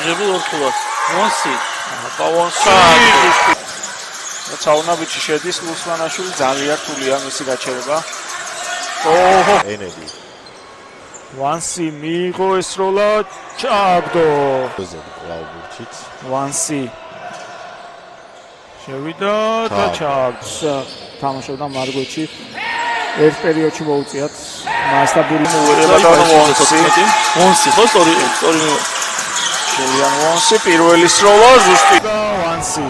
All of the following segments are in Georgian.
მიღებულ ორქულას. ვონსი. ბავონსი. ცაუნაბიჩი შედის ლუსმანაშვილი ძალიან რთულია მისი გაჩერება. ოჰო. ენედი. ვანსი მიიღო ეს როლა ჩააგდო. კლაუბურჩიც. ვანსი. შევიდა და ჩააგდო. თამაშობდა მარგვეჩი. ერთ პერიოდში მოუწიათ მასტაბილი ვონსი ხო სწორი შევიან ვონსი პირველი სროლა ზუსტი და ვანსი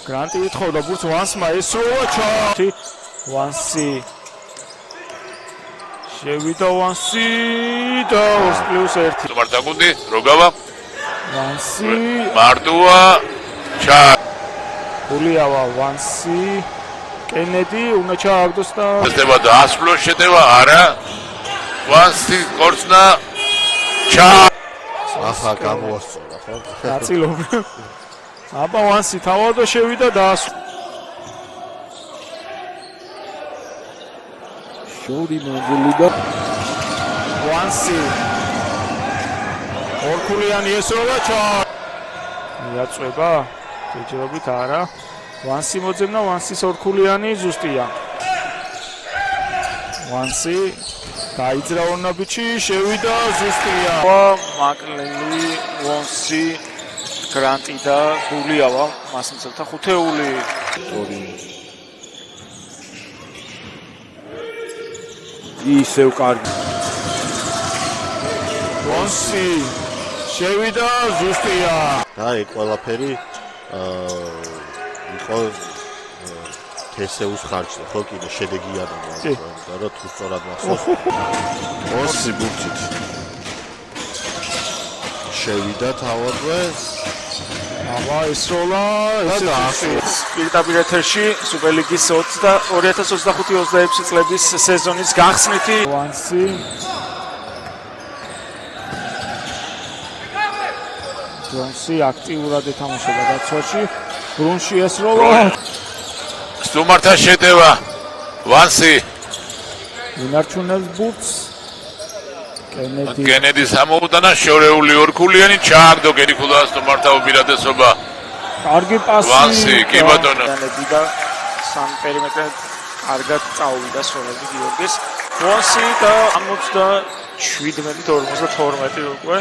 გრანტი ვითხოვდა ბურთს ვანსმა ეს სროლა ჩააგდო ვანსი შევიდა ვანსი და 2+1 მარტაგუნდი როგავა ვანსი მარტოა ჩა გულიავა ვანსი კენედი უნდა ჩააგდოს და ესდება და ასფლო შეტევა არა ვანსი კორცნა ჩა ახლა გამოასწორა ხო დაწილობ აბა ვანსი თავადო შევიდა და შორი მოგლიდა ვანსი ორქულიანი ესროლა ჩა მიაწვება ჯერჯერობით არა ვანსი მოძებნა ვანსის ორქულიანი ზუსტია ვანსი დაიძრა ორნაბიჩი შევიდა ზუსტია მაკლელი ვანსი გრანტი და გულიავა მასმცელთა ხუთეული ისევ კარგი ვანსი შევიდა ზუსტია და ეგ ყველაფერი იყო თესეუს ხარჯზე ხო კიდე შედეგიანობა და რა თუ სწორად მახსოვს ვონსი ბურთით შევიდა თავადვე აბა ეს როლა ეს პირდაპირ ეთერში სუპერლიგის 2025-26 წლების სეზონის გახსნითი ვანსი ვანსი აქტიურად ეთამაშება დაცვაში ბრუნში ეს როლა სტუმართა შეტევა ვანსი ინარჩუნებს ბურთს კენედის ამოუტანა შორეული ორქულიანი ჩააგდო გერიქულა სტუმართა უპირატესობა კარგი პასი ვანსი კი ბატონო და სამ პერიმეტრად კარგად წავიდა სოლები გიორგის ვანსი და 67-52 უკვე